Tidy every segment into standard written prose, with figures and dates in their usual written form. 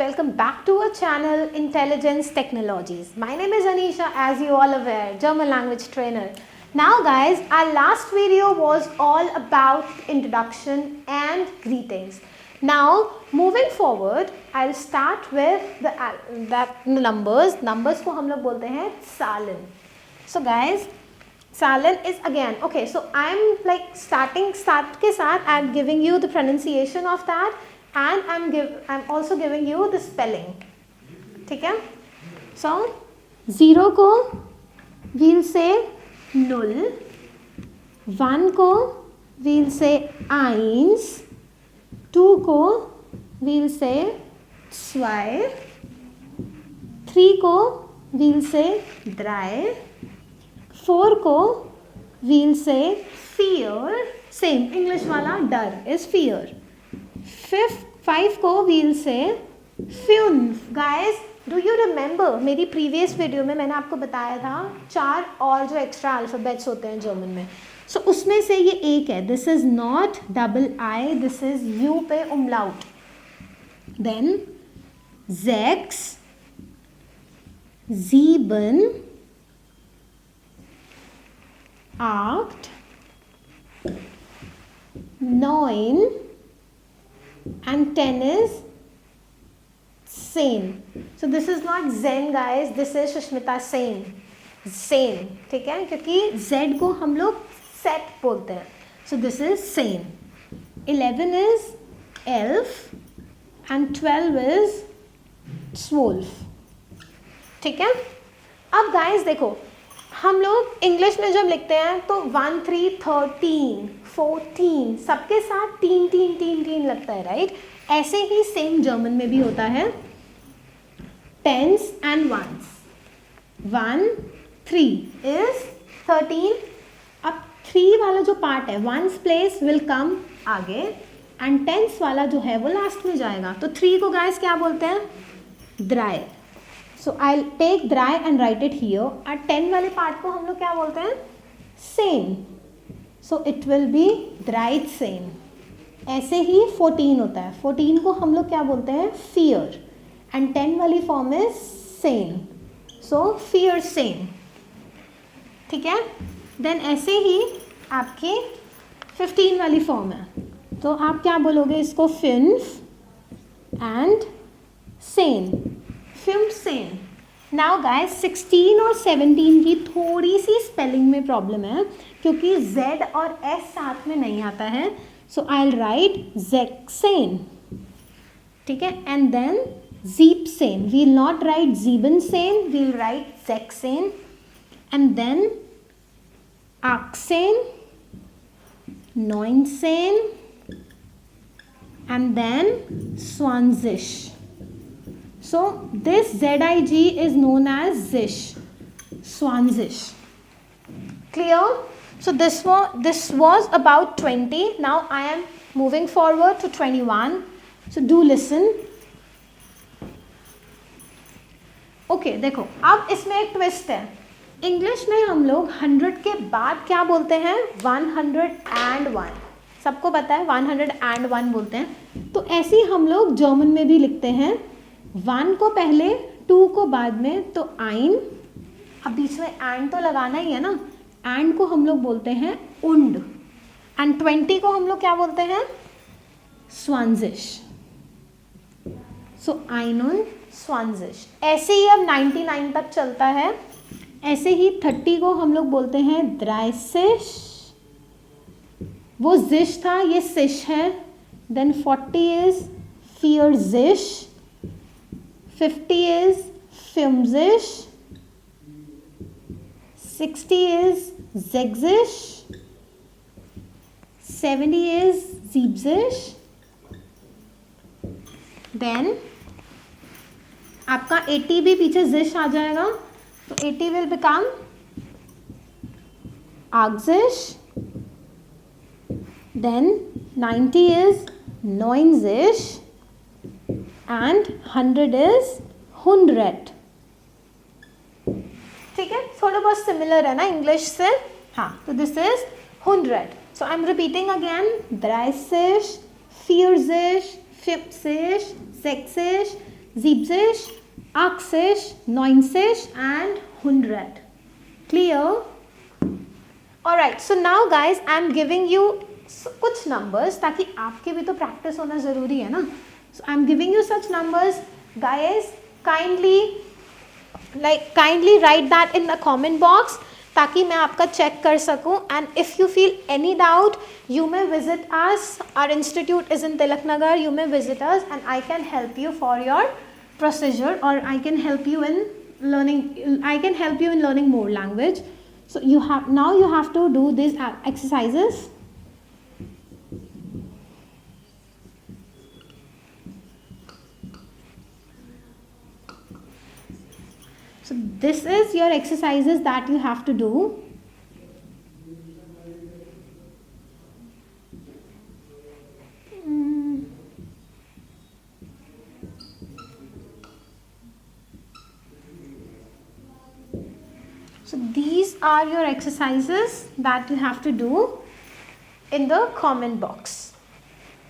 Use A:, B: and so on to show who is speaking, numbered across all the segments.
A: welcome back to our channel Intelligence Technologies. My name is Anisha, as you all aware, German language trainer. Now guys, our last video was all about introduction and greetings. Now moving forward, I'll start with the numbers. Numbers को हम लोग बोलते हैं सालन. So guys, Salan is again, okay, so I'm like start के साथ I'm giving you the pronunciation of that and I'm also giving you the spelling. ठीक है? So 0 को we'll say null, 1 को we'll say eins, 2 को we'll say zwei, 3 को we'll say drei, 4 को we'll say fear, same English वाला डर is fear. 5 को we'll say fünf. Guys, do you remember मेरी previous video में मैंने आपको बताया था 4 और जो extra alphabets होते हैं जर्मन में, so उसमें से ये एक है. This is not double I, this is U पे umlaut. Then 6, 7, 8, 9 and 10 is sane. So this is not Zen guys, this is Sushmita sane. Sane, ठीक है, क्योंकि Z को हम लोग set बोलते हैं. So this is sane. 11 is elf and 12 is zwölf. ठीक है. अब guys देखो, हम लोग इंग्लिश में जब लिखते हैं तो 1, 3, 13, 14 सबके साथ 3 लगता है, राइट? ऐसे ही सेम जर्मन में भी होता है टेंस एंड वंस. 1, 3 इज 13. अब 3 वाला जो पार्ट है, वंस प्लेस विल कम आगे एंड टेंस वाला जो है वो लास्ट में जाएगा. तो 3 को गाइस क्या बोलते हैं? Dry. So I'll take dry and write it here. और 10 वाले पार्ट को हम लोग क्या बोलते हैं? Sane. So it will be dried sane. ऐसे ही 14 होता है. 14 को हम लोग क्या बोलते हैं? Fear. And 10 वाली form is sane. So fear sane. ठीक है? Then ऐसे ही आपकी 15 वाली फॉर्म है. तो आप क्या बोलोगे इसको? Fünf and sane. Sane. Now guys 16 और 17 की थोड़ी सी स्पेलिंग में प्रॉब्लम है क्योंकि Z और S साथ में नहीं आता है. So I'll write Zexane. ठीक है? And then Zeepsane. We'll not write Siebensane. We'll write Zexane. And then Achsane, Neunsane, and then Zwanzig. So this ZIG is known as Zish, Zwanzig. Clear? So this was about 20. Now I am moving forward to 21. So do listen. Okay, देखो अब इसमें एक twist है. English में हम लोग 100 के बाद क्या बोलते हैं? 101. सबको पता है 101 बोलते हैं. तो ऐसे ही हम लोग जर्मन में भी लिखते हैं. 1 को पहले, 2 को बाद में, तो ein. अब बीच में एंड तो लगाना ही है ना. एंड को हम लोग बोलते हैं und. एंड 20 को हम लोग क्या बोलते हैं? Zwanzig. सो ein und Zwanzig. ऐसे ही अब 99 तक चलता है. ऐसे ही 30 को हम लोग बोलते हैं 30. वो zish था, ये sish है. Then 40 is 40. 50 is Fünfzig, 60 is Sechzig, 70 is Siebzig. Then आपका 80 भी पीछे zish आ जाएगा, तो 80 will become Achtzig. Then 90 is Neunzig. And 100 is 100. ठीक है, थोड़ा बहुत सिमिलर है ना इंग्लिश से. हाँ, तो this is 100. So I am repeating again. 30, 40, 50, 60, 70, 80, 90 and 100. Clear? Alright, so now guys I am giving you कुछ numbers ताकि आपके भी तो practice होना ज़रूरी है ना. So I am giving you such numbers. Guys, kindly write that in the comment box ताकि मैं आपका check कर सकूँ. And if you feel any doubt, you may visit us. Our institute is in Tilak Nagar. You may visit us and I can help you for your procedure, or I can help you in learning more language. So you have to do these exercises. So this is your exercises that you have to do. So these are your exercises that you have to do in the comment box.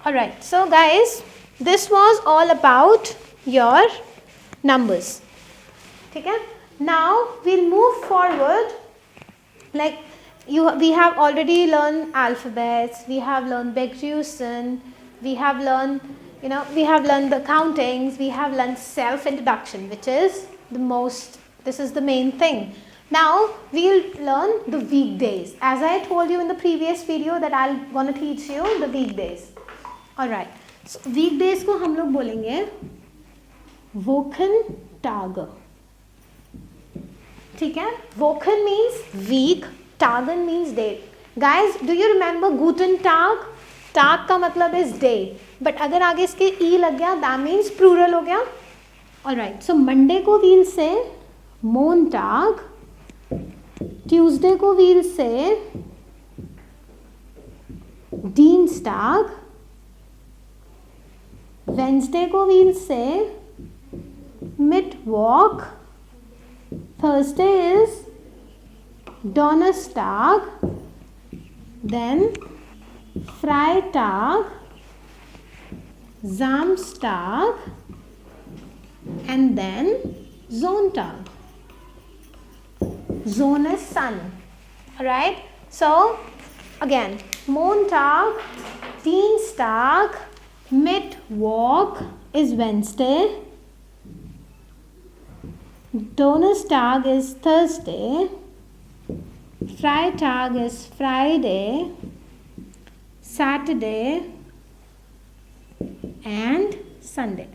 A: Alright, so guys, this was all about your numbers. Okay? Now we'll move forward. Like we have already learned alphabets, we have learned Beck-Jewson, we have learned the countings, we have learned self-introduction, which is this is the main thing. Now we'll learn the weekdays. As I told you in the previous video that I'm going to teach you the weekdays. Alright. So weekdays को हम लोग बोलेंगे Wochentage. ठीक है? Wochen means week, Tagen means day. Guys, do you remember Guten Tag? Tag का मतलब is day. But अगर आगे इसके e लग गया, that means plural हो गया. Alright. So Monday को we'll say Montag. Tuesday को we'll say Dienstag. Wednesday को we'll say Mittwoch. Thursday is Donnerstag. Then Freitag, Samstag, and then Sonntag. Zone is sun. Alright? So, again, Montag, Dienstag, Mittwoch is Wednesday, Donnerstag is Thursday, Freitag is Friday, Saturday and Sunday.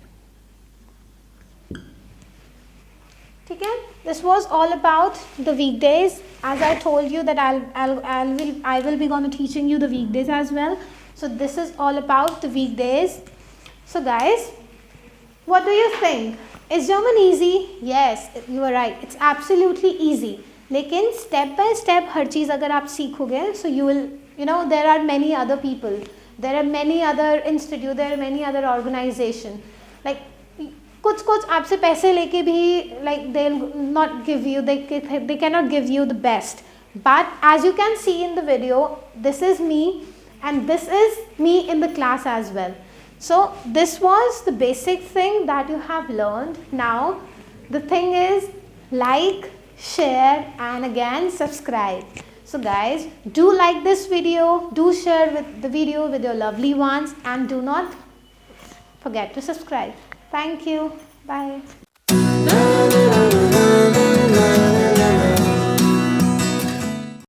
A: Okay? This was all about the weekdays. As I told you that I will be going to teaching you the weekdays as well. So this is all about the weekdays. So guys, what do you think? Is German easy? Yes, you are right. It's absolutely easy. लेकिन step by step हर चीज़ अगर आप सीखोगे, so you will, there are many other people, there are many other institute, there are many other organization. Like कुछ आपसे पैसे लेके भी like they'll not give you, they cannot give you the best. But as you can see in the video, this is me and this is me in the class as well. So this was the basic thing that you have learned. Now the thing is like, share and again subscribe. So guys, do like this video, do share the video with your lovely ones and do not forget to subscribe. Thank you. Bye.